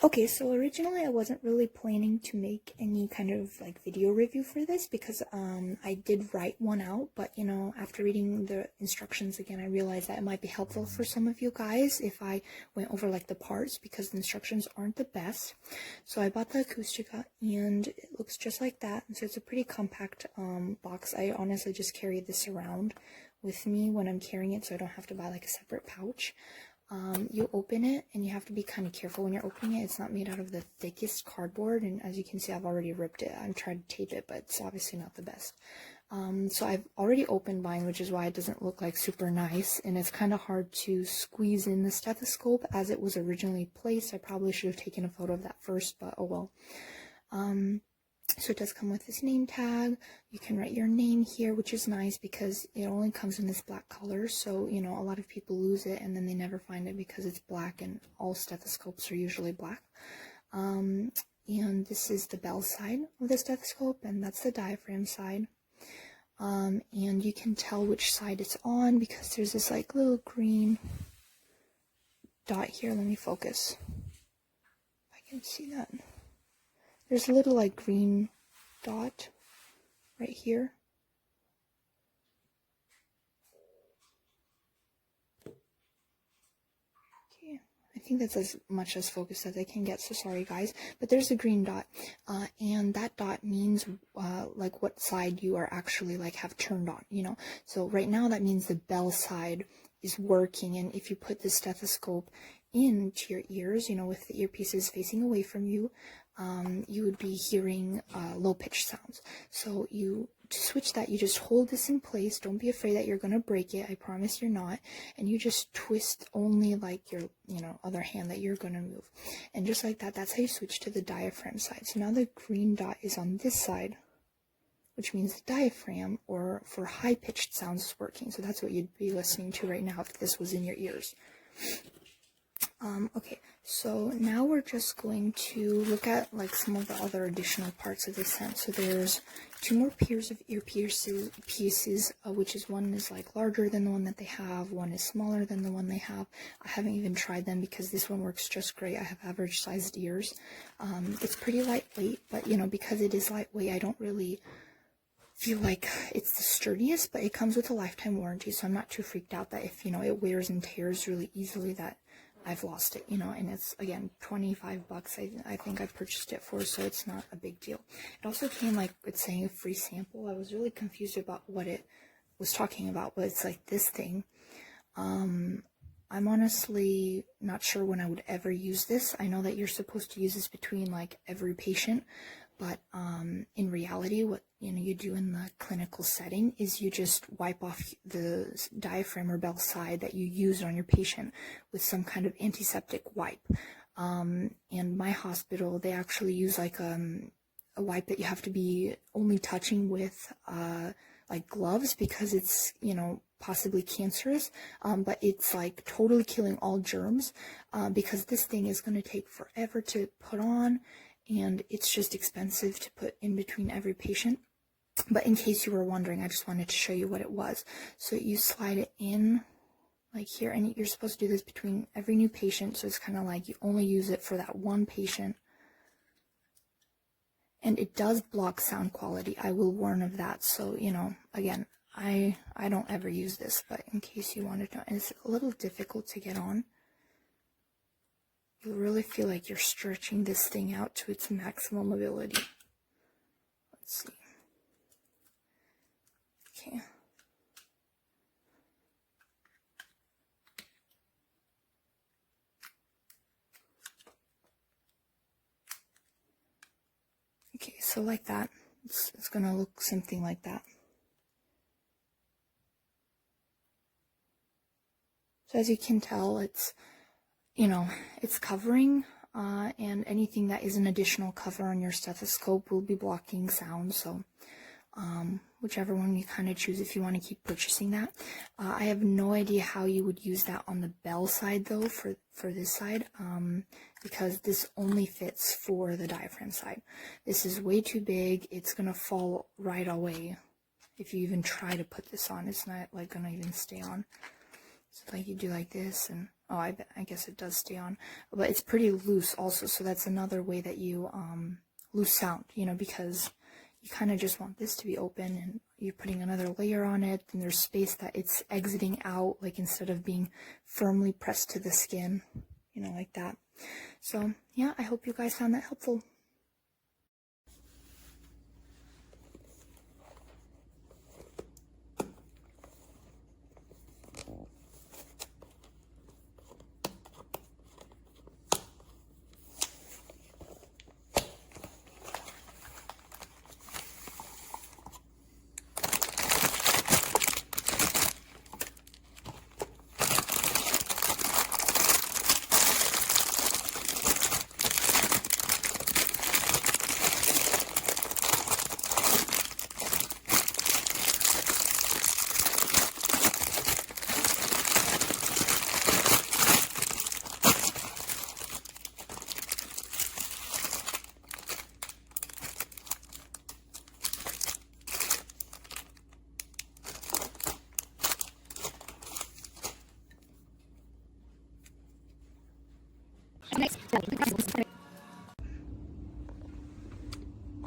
Okay, so originally I wasn't really planning to make any kind of like video review for this because I did write one out, but you know, after reading the instructions again, I realized that it might be helpful for some of you guys if I went over like the parts because the instructions aren't the best. So I bought the Acoustica and it looks just like that. So it's a pretty compact box. I honestly just carry this around with me when I'm carrying it so I don't have to buy like a separate pouch. You open it and you have to be kind of careful when you're opening it. It's not made out of the thickest cardboard, and as you can see I've already ripped it. I'm trying to tape it, but it's obviously not the best. So I've already opened mine, which is why it doesn't look like super nice, and it's kind of hard to squeeze in the stethoscope as it was originally placed. I probably should have taken a photo of that first, but oh well. So it does come with this name tag. You can write your name here, which is nice because it only comes in this black color. So, you know, a lot of people lose it and then they never find it because it's black, and all stethoscopes are usually black. And this is the bell side of the stethoscope, and that's the diaphragm side. And you can tell which side it's on because there's this like little green dot here. Let me focus. If I can see that. There's a little like green dot right here. Okay, I think that's as much as focused as I can get, so sorry guys. But there's a green dot, and that dot means like what side you are actually like have turned on, you know. So right now that means the bell side is working, and if you put the stethoscope into your ears, you know, with the earpieces facing away from you, you would be hearing low-pitched sounds. So to switch that, you just hold this in place. Don't be afraid that you're going to break it. I promise you're not. And you just twist only like your, you know, other hand that you're going to move. And just like that, that's how you switch to the diaphragm side. So now the green dot is on this side, which means the diaphragm, or for high-pitched sounds, is working. So that's what you'd be listening to right now if this was in your ears. Okay, so now we're just going to look at like some of the other additional parts that they sent. So there's 2 more pairs of pieces, which is one is like larger than the one that they have, one is smaller than the one they have. I haven't even tried them because this one works just great. I have average sized ears. It's pretty lightweight, but you know, because it is lightweight, I don't really feel like it's the sturdiest, but it comes with a lifetime warranty, so I'm not too freaked out that if, you know, it wears and tears really easily that I've lost it, you know. And it's, again, 25 bucks I think I purchased it for, so it's not a big deal. It also came like it's saying a free sample. I was really confused about what it was talking about, but it's like this thing. I'm honestly not sure when I would ever use this. I know that you're supposed to use this between like every patient, but in reality, what you do in the clinical setting is you just wipe off the diaphragm or bell side that you used on your patient with some kind of antiseptic wipe. In my hospital, they actually use like a wipe that you have to be only touching with like gloves because it's, you know, possibly cancerous, but it's like totally killing all germs because this thing is going to take forever to put on, and it's just expensive to put in between every patient. But in case you were wondering, I just wanted to show you what it was. So you slide it in like here, and you're supposed to do this between every new patient, so it's kind of like you only use it for that one patient. And it does block sound quality, I will warn of that. So, you know, again, I don't ever use this, but in case you wanted to know, it's a little difficult to get on. You really feel like you're stretching this thing out to its maximum ability. Let's see. Okay. Okay, so like that. It's gonna look something like that. So as you can tell, it's, you know, it's covering, and anything that is an additional cover on your stethoscope will be blocking sound. So whichever one you kind of choose, if you want to keep purchasing that. I have no idea how you would use that on the bell side though, for this side, because this only fits for the diaphragm side. This is way too big. It's gonna fall right away if you even try to put this on. It's not like gonna even stay on. So like you do like this, and oh, I guess it does stay on, but it's pretty loose also. So that's another way that you lose sound, you know, because you kind of just want this to be open, and you're putting another layer on it, and there's space that it's exiting out, like instead of being firmly pressed to the skin, you know, like that. So yeah, I hope you guys found that helpful.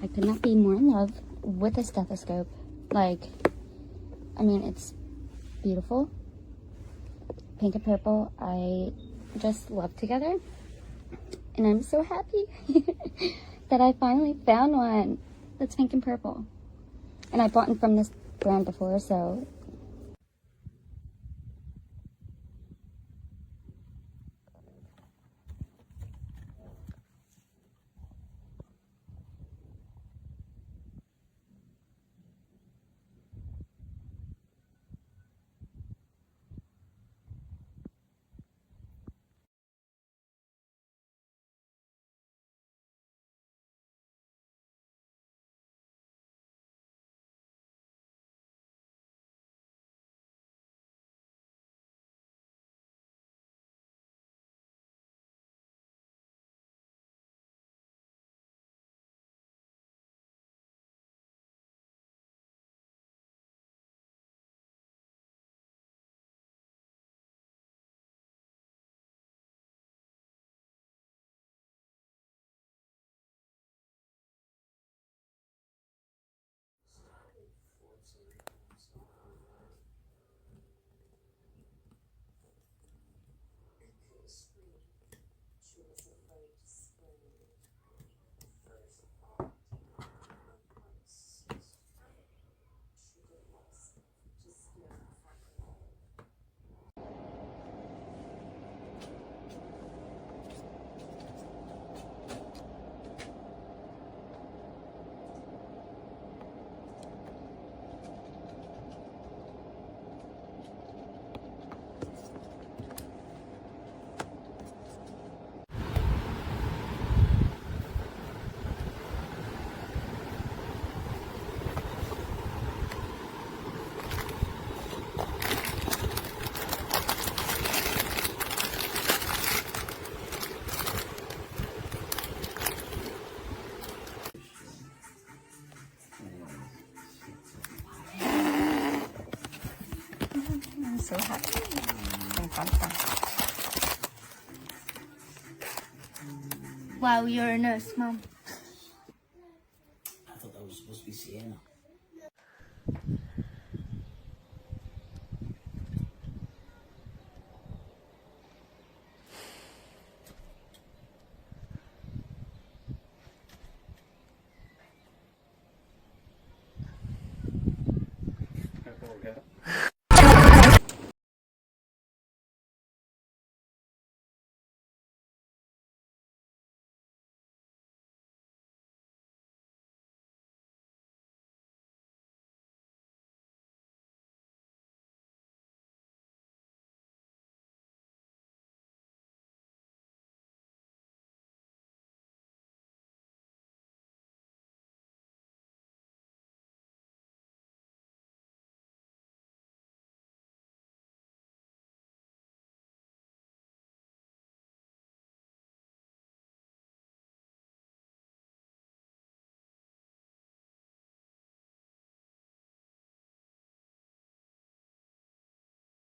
I could not be more in love with a stethoscope. Like, I mean, it's beautiful. Pink and purple, I just love together. And I'm so happy that I finally found one that's pink and purple. And I bought one from this brand before, so I'm so happy. Wow, you're a nurse, Mom.